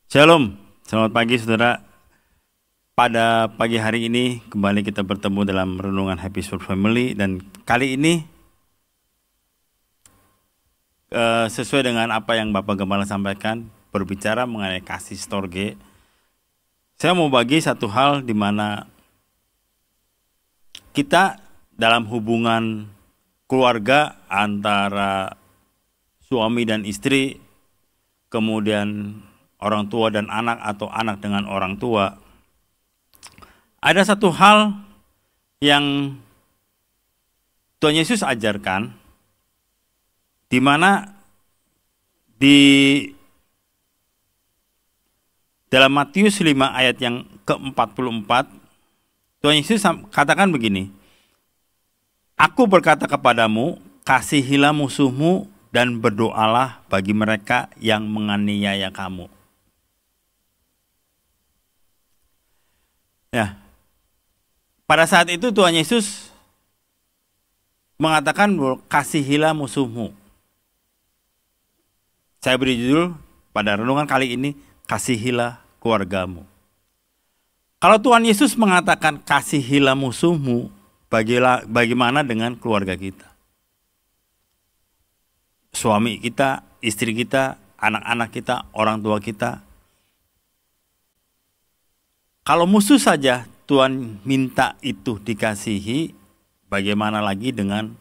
Shalom, selamat pagi saudara. Pada pagi hari ini kembali kita bertemu dalam renungan Happy Sport Family, dan kali ini sesuai dengan apa yang Bapak Gembala sampaikan, berbicara mengenai kasih storge. Saya mau bagi satu hal di mana kita dalam hubungan keluarga antara suami dan istri, kemudian orang tua dan anak atau anak dengan orang tua, ada satu hal yang Tuhan Yesus ajarkan, di mana di dalam Matius 5 ayat yang ke-44, Tuhan Yesus katakan begini, "Aku berkata kepadamu, kasihilah musuhmu dan berdoalah bagi mereka yang menganiaya kamu." Ya, pada saat itu Tuhan Yesus mengatakan bahwa kasihilah musuhmu. Saya beri judul pada renungan kali ini, kasihilah keluargamu. Kalau Tuhan Yesus mengatakan kasihilah musuhmu, bagaimana dengan keluarga kita? Suami kita, istri kita, anak-anak kita, orang tua kita. Kalau musuh saja Tuhan minta itu dikasihi, bagaimana lagi dengan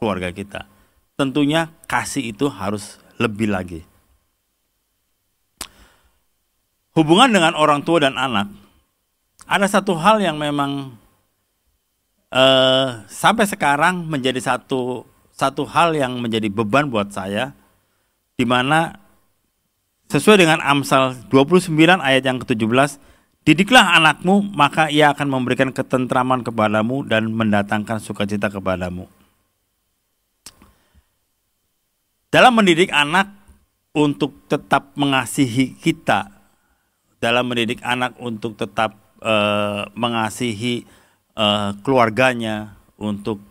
keluarga kita? Tentunya kasih itu harus lebih lagi. Hubungan dengan orang tua dan anak, ada satu hal yang memang sampai sekarang menjadi satu hal yang menjadi beban buat saya, di mana sesuai dengan Amsal 29 ayat yang ke-17, "Didiklah anakmu, maka ia akan memberikan ketentraman kepadamu dan mendatangkan sukacita kepadamu." Dalam mendidik anak untuk tetap mengasihi kita, dalam mendidik anak untuk tetap mengasihi keluarganya, untuk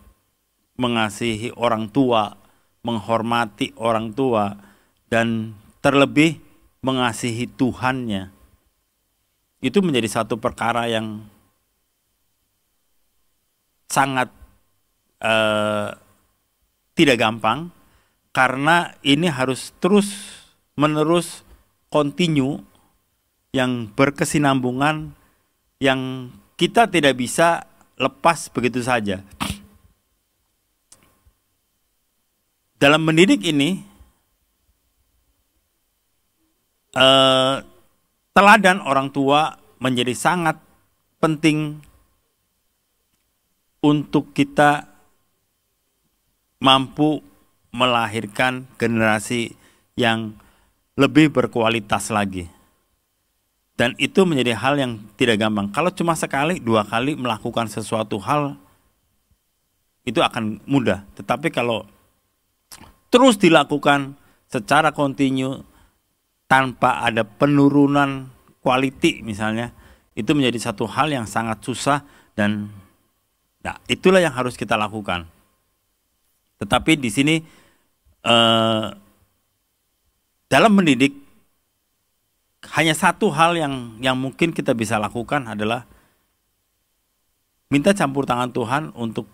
mengasihi orang tua, menghormati orang tua, dan terlebih mengasihi Tuhannya, itu menjadi satu perkara yang sangat tidak gampang, karena ini harus terus menerus continue, yang berkesinambungan, yang kita tidak bisa lepas begitu saja. Dalam mendidik ini, teladan orang tua menjadi sangat penting untuk kita mampu melahirkan generasi yang lebih berkualitas lagi. Dan itu menjadi hal yang tidak gampang. Kalau cuma sekali, dua kali melakukan sesuatu hal, itu akan mudah. Tetapi kalau terus dilakukan secara kontinu, tanpa ada penurunan quality misalnya, itu menjadi satu hal yang sangat susah, dan itulah yang harus kita lakukan. Tetapi di sini dalam mendidik, hanya satu hal yang mungkin kita bisa lakukan adalah minta campur tangan Tuhan, untuk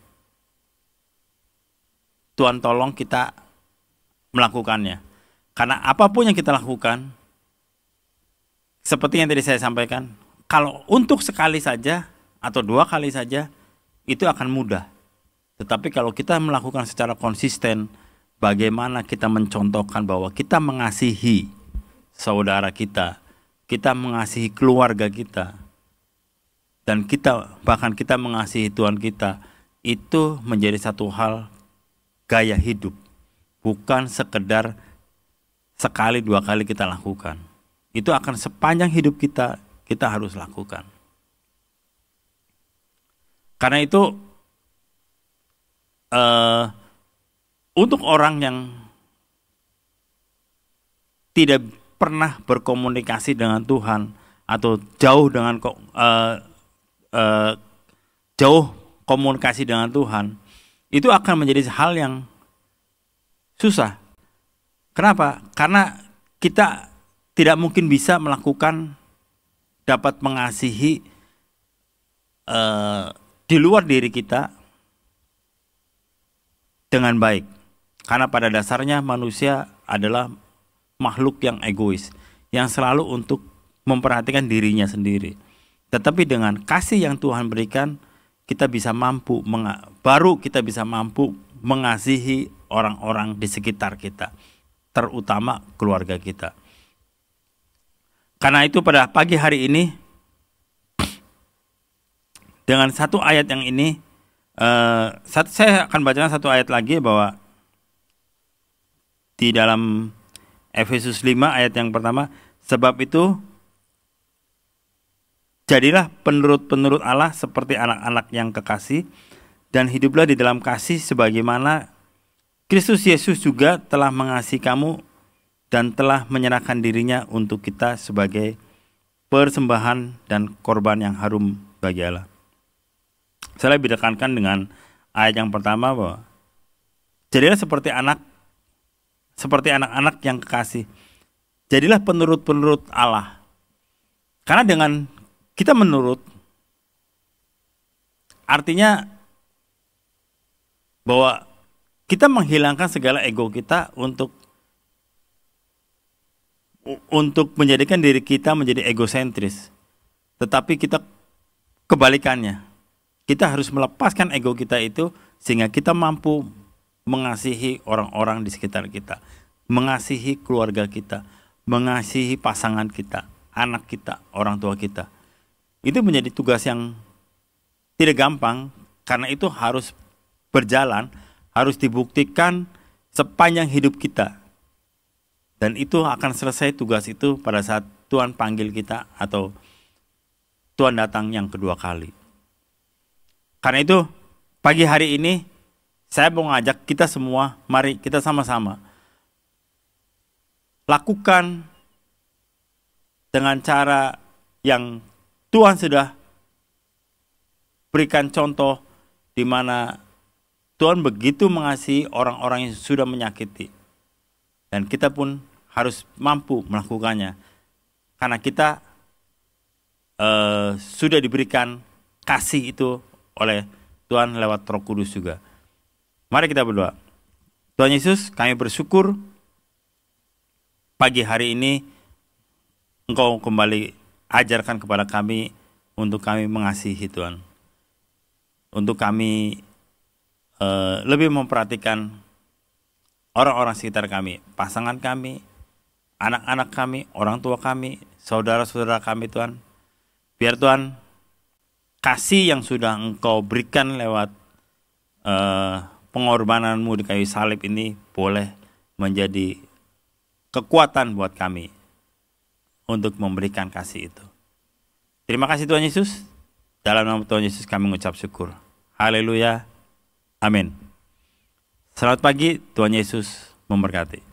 Tuhan tolong kita melakukannya. Karena apapun yang kita lakukan, seperti yang tadi saya sampaikan, kalau untuk sekali saja atau dua kali saja, itu akan mudah. Tetapi kalau kita melakukan secara konsisten, bagaimana kita mencontohkan bahwa kita mengasihi saudara kita, kita mengasihi keluarga kita, dan bahkan kita mengasihi Tuhan kita, itu menjadi satu hal gaya hidup, bukan sekedar sekali dua kali kita lakukan. Itu akan sepanjang hidup kita harus lakukan. Karena itu untuk orang yang tidak pernah berkomunikasi dengan Tuhan, atau jauh komunikasi dengan Tuhan, itu akan menjadi hal yang susah. Kenapa? Karena kita tidak mungkin bisa melakukan, dapat mengasihi di luar diri kita dengan baik. Karena pada dasarnya manusia adalah makhluk yang egois, yang selalu untuk memperhatikan dirinya sendiri. Tetapi dengan kasih yang Tuhan berikan, kita bisa mampu, baru kita bisa mampu mengasihi orang-orang di sekitar kita, terutama keluarga kita. Karena itu pada pagi hari ini, dengan satu ayat yang ini, saya akan bacakan satu ayat lagi bahwa di dalam Efesus 5 ayat yang pertama, sebab itu jadilah penurut-penurut Allah seperti anak-anak yang kekasih, dan hiduplah di dalam kasih sebagaimana Kristus Yesus juga telah mengasihi kamu dan telah menyerahkan dirinya untuk kita sebagai persembahan dan korban yang harum bagi Allah. Saya lebih tekankan dengan ayat yang pertama bahwa jadilah seperti anak-anak yang kekasih. Jadilah penurut-penurut Allah. Karena dengan kita menurut, artinya bahwa kita menghilangkan segala ego kita untuk menjadikan diri kita menjadi egosentris. Tetapi kita kebalikannya. Kita harus melepaskan ego kita itu sehingga kita mampu mengasihi orang-orang di sekitar kita, mengasihi keluarga kita, mengasihi pasangan kita, anak kita, orang tua kita. Itu menjadi tugas yang tidak gampang, karena itu harus berjalan, harus dibuktikan sepanjang hidup kita. Dan itu akan selesai tugas itu pada saat Tuhan panggil kita atau Tuhan datang yang kedua kali. Karena itu pagi hari ini saya mau ngajak kita semua, mari kita sama-sama lakukan dengan cara yang Tuhan sudah berikan contoh, di mana Tuhan begitu mengasihi orang-orang yang sudah menyakiti. Dan kita pun harus mampu melakukannya. Karena kita sudah diberikan kasih itu oleh Tuhan lewat Roh Kudus juga. Mari kita berdoa. Tuhan Yesus, kami bersyukur pagi hari ini Engkau kembali ajarkan kepada kami untuk kami mengasihi Tuhan. Untuk kami lebih memperhatikan orang-orang sekitar kami, pasangan kami, anak-anak kami, orang tua kami, saudara-saudara kami Tuhan. Biar Tuhan kasih yang sudah Engkau berikan lewat pengorbananmu di kayu salib ini boleh menjadi kekuatan buat kami untuk memberikan kasih itu. Terima kasih Tuhan Yesus. Dalam nama Tuhan Yesus kami mengucap syukur. Haleluya. Amin. Selamat pagi, Tuhan Yesus memberkati.